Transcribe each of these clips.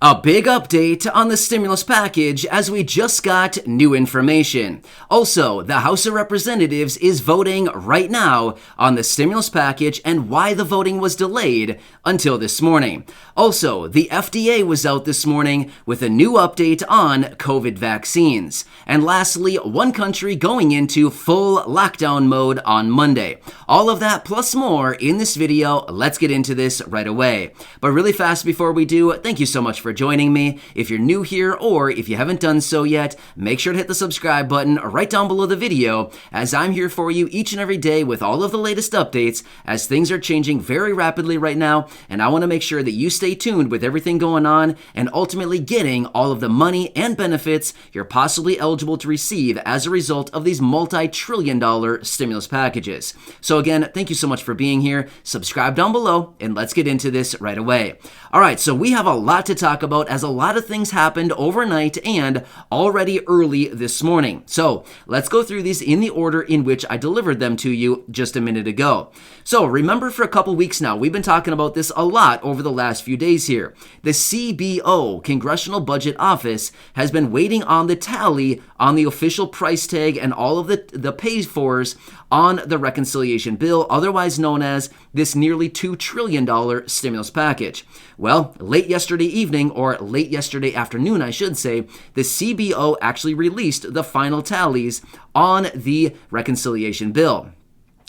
A big update on the stimulus package as we just got new information. Also, the House of Representatives is voting right now on the stimulus package and why the voting was delayed until this morning. Also, the FDA was out this morning with a new update on COVID vaccines. And lastly, one country going into full lockdown mode on Monday. All of that plus more in this video. Let's get into this right away. But really fast before we do, thank you so much for joining me. If you're new here or if you haven't done so yet, make sure to hit the subscribe button right down below the video, as I'm here for you each and every day with all of the latest updates as things are changing very rapidly right now, and I want to make sure that you stay tuned with everything going on and ultimately getting all of the money and benefits you're possibly eligible to receive as a result of these multi-trillion-dollar stimulus packages. So again, thank you so much for being here. Subscribe down below and let's get into this right away. All right, so we have a lot to talk about as a lot of things happened overnight and already early this morning. So let's go through these in the order in which I delivered them to you just a minute ago. So remember, for a couple weeks now, we've been talking about this a lot over the last few days here. The CBO, Congressional Budget Office, has been waiting on the tally on the official price tag and all of the pay-fors on the reconciliation bill, otherwise known as this nearly $2 trillion stimulus package. Well, late yesterday evening, or late yesterday afternoon, I should say, the CBO actually released the final tallies on the reconciliation bill.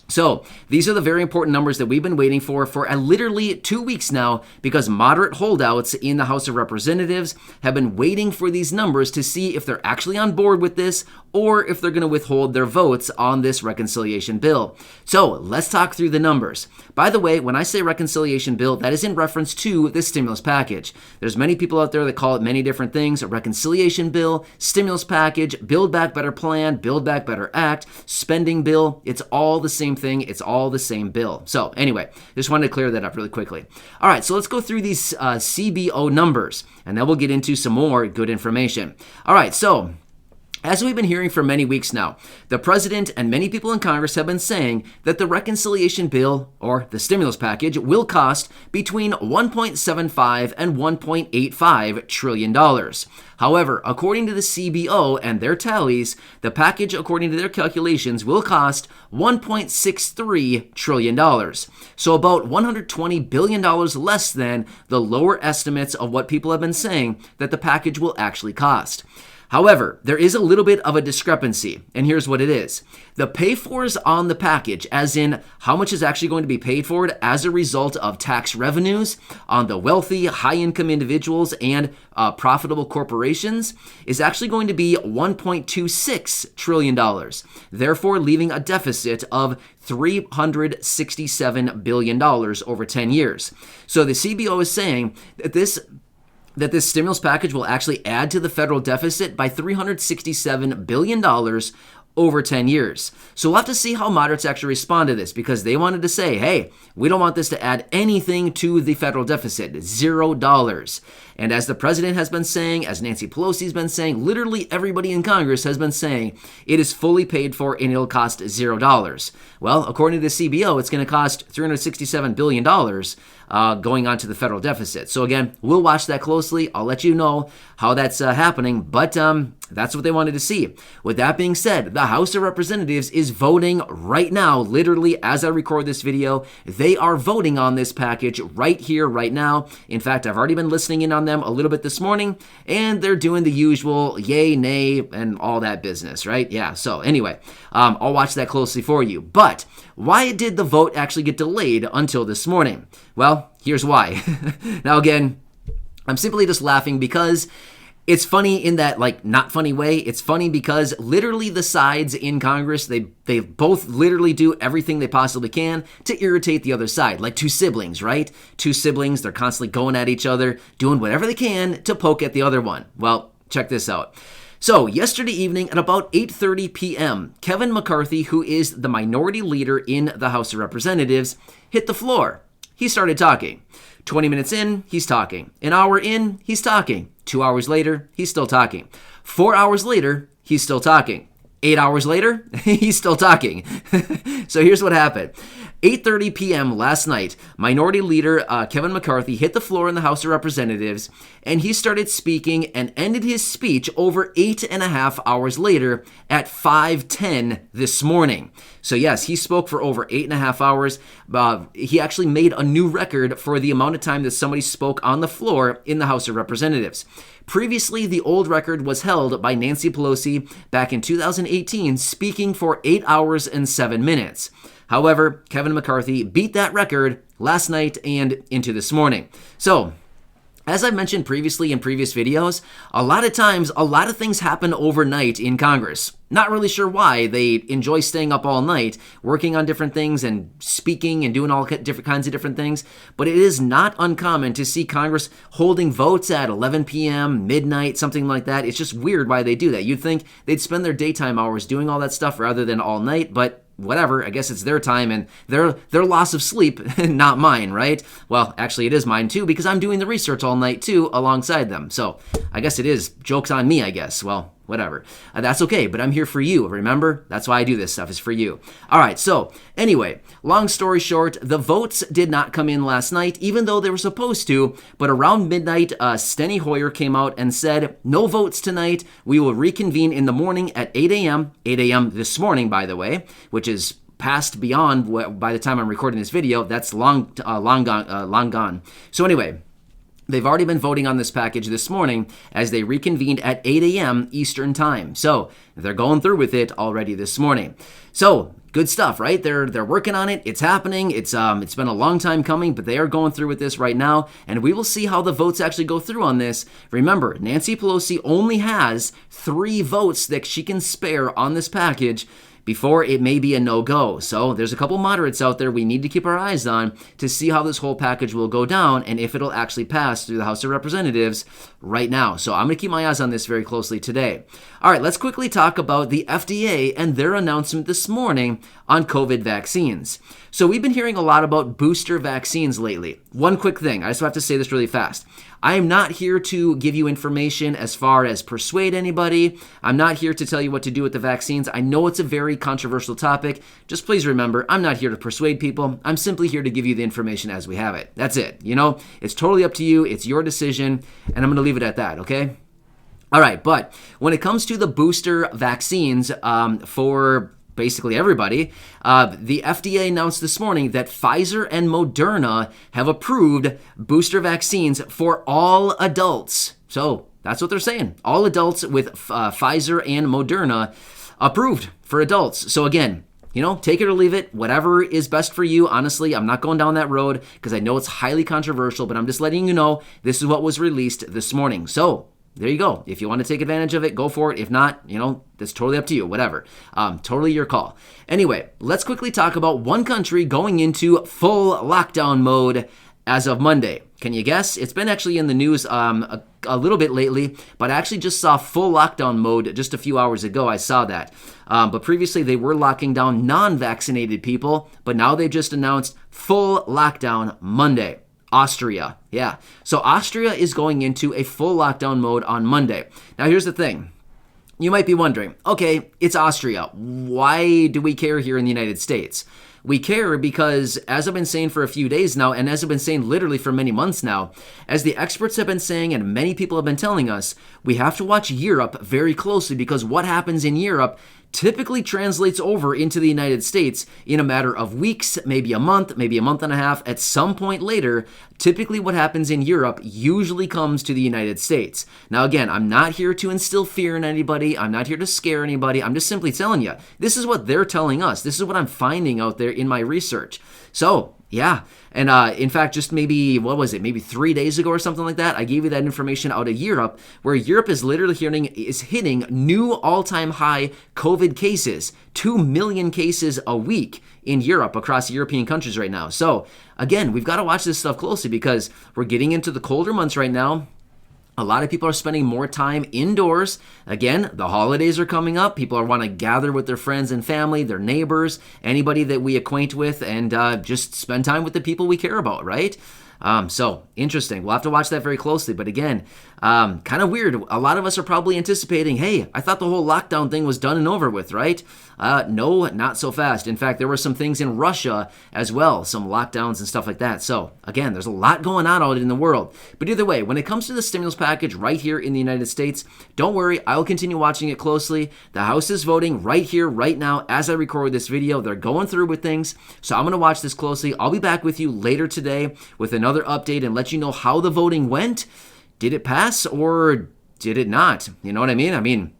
So these are the very important numbers that we've been waiting for literally 2 weeks now, because moderate holdouts in the House of Representatives have been waiting for these numbers to see if they're actually on board with this or if they're going to withhold their votes on this reconciliation bill. So let's talk through the numbers. By the way, when I say reconciliation bill, that is in reference to the stimulus package. There's many people out there that call it many different things: a reconciliation bill, stimulus package, Build Back Better plan, Build Back Better Act, spending bill. It's all the same thing. It's all the same bill. So anyway, just wanted to clear that up really quickly. All right, so let's go through these CBO numbers, and then we'll get into some more good information. All right, so as we've been hearing for many weeks now, the president and many people in Congress have been saying that the reconciliation bill, or the stimulus package, will cost between $1.75 and $1.85 trillion. However, according to the CBO and their tallies, the package, according to their calculations, will cost $1.63 trillion. So about $120 billion less than the lower estimates of what people have been saying that the package will actually cost. However, there is a little bit of a discrepancy, and here's what it is. The pay-fors on the package, as in how much is actually going to be paid for it as a result of tax revenues on the wealthy, high-income individuals and profitable corporations, is actually going to be $1.26 trillion, therefore leaving a deficit of $367 billion over 10 years. So the CBO is saying that this stimulus package will actually add to the federal deficit by $367 billion over 10 years. So we'll have to see how moderates actually respond to this, because they wanted to say, hey, we don't want this to add anything to the federal deficit, $0. And as the president has been saying, as Nancy Pelosi has been saying, literally everybody in Congress has been saying, it is fully paid for and it'll cost $0. Well, according to the CBO, it's going to cost $367 billion going on to the federal deficit. So again, we'll watch that closely. I'll let you know how that's happening, but that's what they wanted to see. With that being said, the House of Representatives is voting right now, literally as I record this video. They are voting on this package right here, right now. In fact, I've already been listening in on them a little bit this morning, and they're doing the usual yay, nay, and all that business, right? Yeah, so anyway, I'll watch that closely for you. But why did the vote actually get delayed until this morning? Well, here's why. Now again, I'm simply just laughing because it's funny in that, not funny way. It's funny because literally the sides in Congress, they both literally do everything they possibly can to irritate the other side, like two siblings, right? Two siblings, they're constantly going at each other, doing whatever they can to poke at the other one. Well, check this out. So yesterday evening at about 8:30 p.m., Kevin McCarthy, who is the minority leader in the House of Representatives, hit the floor. He started talking. 20 minutes in, he's talking. An hour in, he's talking. 2 hours later, he's still talking. 4 hours later, he's still talking. 8 hours later, he's still talking. So here's what happened. 8:30 p.m. last night, Minority Leader Kevin McCarthy hit the floor in the House of Representatives, and he started speaking and ended his speech over 8.5 hours later at 5:10 this morning. So yes, he spoke for over 8.5 hours. He actually made a new record for the amount of time that somebody spoke on the floor in the House of Representatives. Previously, the old record was held by Nancy Pelosi back in 2018, speaking for 8 hours and 7 minutes. However, Kevin McCarthy beat that record last night and into this morning. So, as I've mentioned previously in previous videos, a lot of times, a lot of things happen overnight in Congress. Not really sure why. They enjoy staying up all night, working on different things and speaking and doing all different kinds of different things. But it is not uncommon to see Congress holding votes at 11 p.m., midnight, something like that. It's just weird why they do that. You'd think they'd spend their daytime hours doing all that stuff rather than all night, but whatever, I guess it's their time and their loss of sleep, not mine, right? Well, actually it is mine too, because I'm doing the research all night too alongside them. So I guess it is. Joke's on me, I guess. Well, whatever. That's okay, but I'm here for you, remember? That's why I do this stuff, is for you. All right, so anyway, long story short, the votes did not come in last night, even though they were supposed to, but around midnight, Steny Hoyer came out and said, no votes tonight. We will reconvene in the morning at 8 a.m., 8 a.m. this morning, by the way, which is past beyond by the time I'm recording this video. That's long gone. So anyway, they've already been voting on this package this morning as they reconvened at 8 a.m. Eastern Time. So they're going through with it already this morning. So good stuff, right? They're working on it. It's happening. It's been a long time coming, but they are going through with this right now, and we will see how the votes actually go through on this. Remember, Nancy Pelosi only has 3 votes that she can spare on this package before it may be a no-go. So there's a couple moderates out there we need to keep our eyes on to see how this whole package will go down and if it'll actually pass through the House of Representatives right now. So I'm going to keep my eyes on this very closely today. All right, let's quickly talk about the FDA and their announcement this morning on COVID vaccines. So we've been hearing a lot about booster vaccines lately. One quick thing, I just have to say this really fast. I am not here to give you information as far as persuade anybody. I'm not here to tell you what to do with the vaccines. I know it's a very controversial topic. Just please remember, I'm not here to persuade people. I'm simply here to give you the information as we have it. That's it. You know, it's totally up to you. It's your decision, and I'm going to leave it at that, okay? All right, but when it comes to the booster vaccines for basically everybody, the FDA announced this morning that Pfizer and Moderna have approved booster vaccines for all adults. So that's what they're saying. All adults with Pfizer and Moderna approved for adults. So again, you know, take it or leave it, whatever is best for you. Honestly, I'm not going down that road because I know it's highly controversial, but I'm just letting you know this is what was released this morning. So there you go. If you want to take advantage of it, go for it. If not, you know, that's totally up to you. Whatever. Totally your call. Anyway, let's quickly talk about one country going into full lockdown mode as of Monday. Can you guess? It's been actually in the news a little bit lately, but I actually just saw full lockdown mode just a few hours ago. I saw that. But previously they were locking down non-vaccinated people, but now they've just announced full lockdown Monday. Austria. Yeah. So Austria is going into a full lockdown mode on Monday. Now here's the thing. You might be wondering, okay, it's Austria. Why do we care here in the United States? We care because, as I've been saying for a few days now, and as I've been saying literally for many months now, as the experts have been saying and many people have been telling us, we have to watch Europe very closely because what happens in Europe typically translates over into the United States in a matter of weeks, maybe a month and a half. At some point later, typically what happens in Europe usually comes to the United States. Now again, I'm not here to instill fear in anybody. I'm not here to scare anybody. I'm just simply telling you, this is what they're telling us. This is what I'm finding out there in my research. So, yeah. And in fact, just maybe 3 days ago or something like that, I gave you that information out of Europe, where Europe is literally hitting new all-time high COVID cases, 2 million cases a week in Europe across European countries right now. So again, we've got to watch this stuff closely because we're getting into the colder months right now. A lot of people are spending more time indoors. Again, the holidays are coming up. People want to gather with their friends and family, their neighbors, anybody that we acquaint with, and just spend time with the people we care about, right? So interesting. We'll have to watch that very closely. But again, kind of weird. A lot of us are probably anticipating, hey, I thought the whole lockdown thing was done and over with, right? No, not so fast. In fact, there were some things in Russia as well, some lockdowns and stuff like that. So again, there's a lot going on out in the world. But either way, when it comes to the stimulus package right here in the United States, don't worry, I'll continue watching it closely. The House is voting right here, right now, as I record this video. They're going through with things. So I'm going to watch this closely. I'll be back with you later today with another update and let you know how the voting went. Did it pass or did it not? You know what I mean?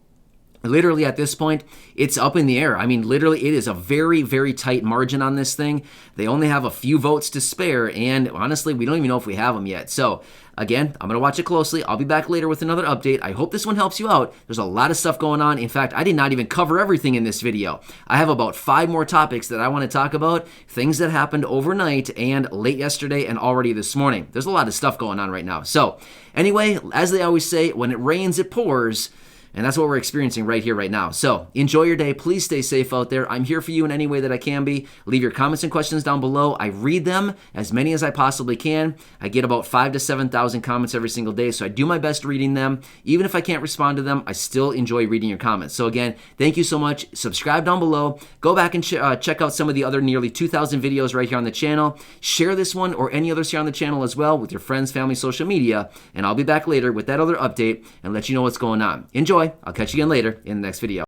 Literally at this point, it's up in the air. Literally, it is a very, very tight margin on this thing. They only have a few votes to spare, and honestly, we don't even know if we have them yet. So, again, I'm going to watch it closely. I'll be back later with another update. I hope this one helps you out. There's a lot of stuff going on. In fact, I did not even cover everything in this video. I have about 5 more topics that I want to talk about, things that happened overnight and late yesterday and already this morning. There's a lot of stuff going on right now. So, anyway, as they always say, when it rains, it pours. And that's what we're experiencing right here, right now. So enjoy your day. Please stay safe out there. I'm here for you in any way that I can be. Leave your comments and questions down below. I read them, as many as I possibly can. I get about 5,000 to 7,000 comments every single day, so I do my best reading them. Even if I can't respond to them, I still enjoy reading your comments. So again, thank you so much. Subscribe down below. Go back and check out some of the other nearly 2,000 videos right here on the channel. Share this one or any others here on the channel as well with your friends, family, social media. And I'll be back later with that other update and let you know what's going on. Enjoy. I'll catch you again later in the next video.